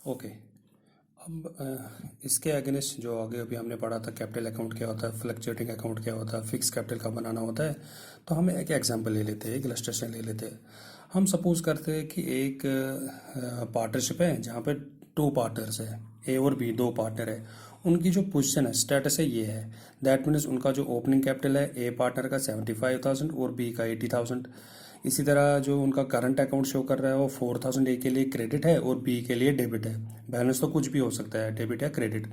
Okay. अब इसके against जो आगे अभी हमने पढ़ा था, कैपिटल अकाउंट क्या होता है, फ्लक्चुएटिंग अकाउंट क्या होता है, फिक्स कैपिटल का बनाना होता है। तो हम एक एग्जांपल ले लेते हैं, एक इलस्ट्रेशन ले लेते हैं। हम सपोज करते हैं कि एक पार्टनरशिप है जहाँ पे टू पार्टनर्स है, ए और बी, दो पार्टनर है। उनकी जो पोजीशन है, स्टेटस है, ये है। दैट मीन्स उनका जो ओपनिंग कैपिटल है, ए पार्टनर का 75,000 और बी का 80,000। इसी तरह जो उनका करंट अकाउंट शो कर रहा है वो 4,000 ए के लिए क्रेडिट है और बी के लिए डेबिट है। बैलेंस तो कुछ भी हो सकता है, डेबिट या क्रेडिट।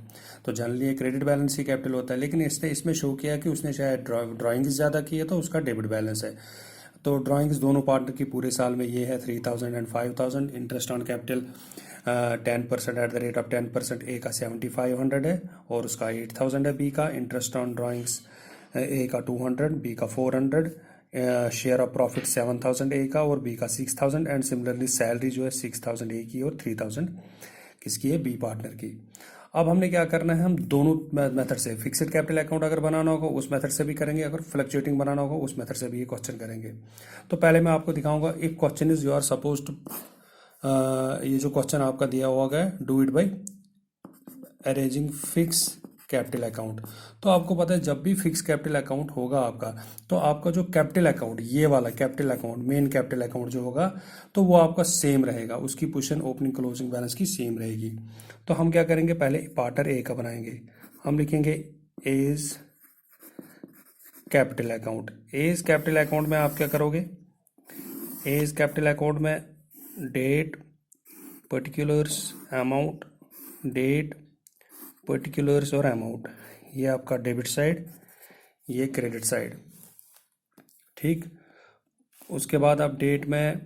तो जनरली ये क्रेडिट बैलेंस ही कैपिटल होता है, लेकिन इसने इसमें शो किया कि उसने शायद ड्राइंग्स ज़्यादा की है तो उसका डेबिट बैलेंस है। तो ड्राइंग्स दोनों पार्टनर की पूरे साल में ये है 3,000 and 5,000। Interest on capital 10% at the rate of 10%, ए का 7,500 है और उसका 8,000 है बी का। इंटरेस्ट ऑन ड्राइंग्स ए का 200, बी का 400। शेयर ऑफ प्रॉफिट 7,000 ए का और बी का 6,000। एंड सिमिलरली सैलरी जो है 6,000 ए की और 3,000 किसकी है, बी पार्टनर की। अब हमने क्या करना है, हम दोनों मेथड से, फिक्स्ड कैपिटल अकाउंट अगर बनाना होगा उस मेथड से भी करेंगे, अगर फ्लक्चुएटिंग बनाना होगा उस मेथड से भी ये क्वेश्चन करेंगे। तो पहले मैं आपको दिखाऊंगा एक question is, you are suppose to, ये जो क्वेश्चन आपका दिया हुआ है, do it by arranging fix capital account. तो आपको पता है जब भी फिक्स कैपिटल अकाउंट होगा आपका, तो आपका जो कैपिटल अकाउंट, ये वाला capital account, main capital account जो होगा, तो वो आपका सेम रहेगा, उसकी पोजीशन ओपनिंग क्लोजिंग बैलेंस की सेम रहेगी। तो हम क्या करेंगे, पहले पार्टनर ए का बनाएंगे। हम लिखेंगे A's capital account. A's capital account में आप क्या करोगे, एज कैपिटल अकाउंट में date, particulars, amount, date, particulars और अमाउंट, ये आपका डेबिट साइड, ये क्रेडिट साइड। ठीक। उसके बाद आप डेट में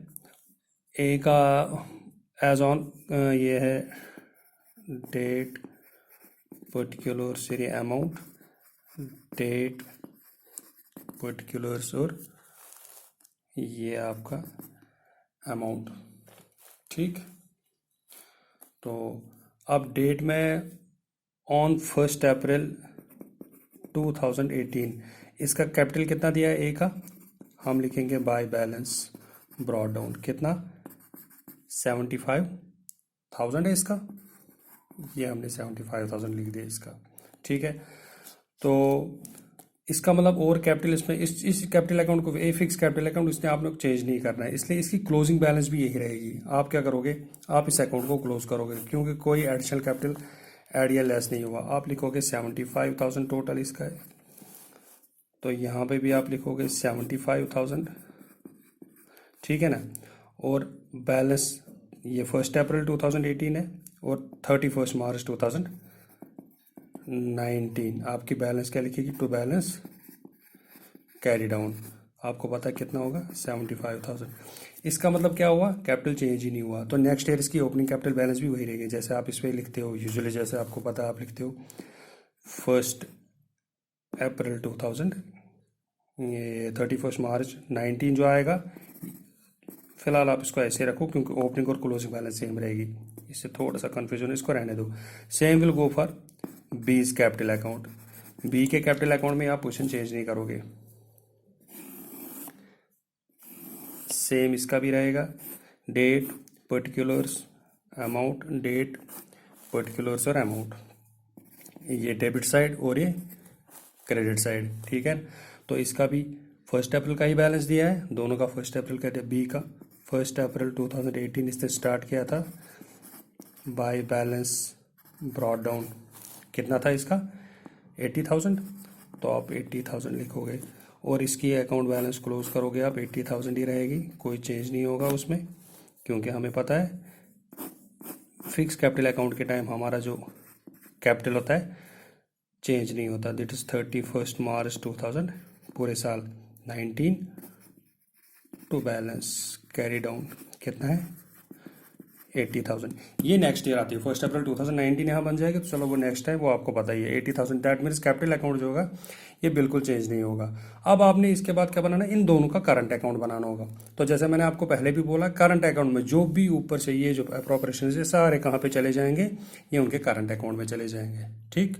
ए का एज ऑन, ये है डेट, पर्टिकुलर्स, ये अमाउंट, डेट, पर्टिकुलर्स और ये आपका अमाउंट। ठीक। तो अब डेट में ऑन 1 अप्रैल 2018, इसका कैपिटल कितना दिया है ए का, हम लिखेंगे बाय बैलेंस ब्रॉट डाउन, कितना 75,000 है इसका, ये हमने 75,000 लिख दिया इसका। ठीक है। तो इसका मतलब और कैपिटल इसमें, इस कैपिटल अकाउंट को, ए फिक्स कैपिटल अकाउंट, इसने आप लोग चेंज नहीं करना है, इसलिए इसकी क्लोजिंग बैलेंस भी यही रहेगी। आप क्या करोगे, आप इस अकाउंट को क्लोज करोगे, क्योंकि कोई एडिशनल कैपिटल ऐड या लेस नहीं हुआ। आप लिखोगे 75,000 टोटल इसका है, तो यहाँ पे भी आप लिखोगे 75,000। ठीक है ना। और बैलेंस ये 1 अप्रैल 2018 है और 31 मार्च 2019। आपकी बैलेंस क्या लिखेगी, टू बैलेंस कैरी डाउन, आपको पता है कितना होगा, 75,000। इसका मतलब क्या हुआ, कैपिटल चेंज ही नहीं हुआ। तो नेक्स्ट ईयर इसकी ओपनिंग कैपिटल बैलेंस भी वही रहेगी, जैसे आप इस पर लिखते हो यूजुअली, जैसे आपको पता है आप लिखते हो 1 अप्रैल 2000, ये 31 मार्च 19 जो आएगा। फिलहाल आप इसको ऐसे रखो क्योंकि ओपनिंग और क्लोजिंग बैलेंस सेम रहेगी, इससे थोड़ा सा कन्फ्यूजन, इसको रहने दो। Same will go for B's capital account. B के कैपिटल अकाउंट में आप पोजीशन चेंज नहीं करोगे, सेम इसका भी रहेगा, date, particulars, amount, date, particulars और अमाउंट, ये डेबिट साइड और ये क्रेडिट साइड। ठीक है। तो इसका भी 1 अप्रैल का ही बैलेंस दिया है, दोनों का 1 अप्रैल का दिया। बी का 1 अप्रैल 2018 इसने स्टार्ट किया था, बाय बैलेंस ब्रॉट डाउन, कितना था इसका 80,000, तो आप 80,000 लिखोगे और इसकी अकाउंट बैलेंस क्लोज करोगे आप, 80,000 ही रहेगी, कोई चेंज नहीं होगा उसमें, क्योंकि हमें पता है फिक्स कैपिटल अकाउंट के टाइम हमारा जो कैपिटल होता है चेंज नहीं होता। दैट इज 31 मार्च 2000, पूरे साल 19 टू बैलेंस कैरी डाउन, कितना है 80,000। ये नेक्स्ट ईयर आती है, 1 अप्रैल 2019 यहाँ बन जाएगा, तो चलो वो नेक्स्ट है, वो आपको पता ही है 80,000। दैट मीन्स कैपिटल अकाउंट जो होगा ये बिल्कुल चेंज नहीं होगा। अब आपने इसके बाद क्या बनाना है, इन दोनों का करंट अकाउंट बनाना होगा। तो जैसे मैंने आपको पहले भी बोला, करंट अकाउंट में जो भी ऊपर से ये जो अप्रोप्रिएशन है सारे कहाँ पे चले जाएंगे, ये उनके करंट अकाउंट में चले जाएंगे। ठीक।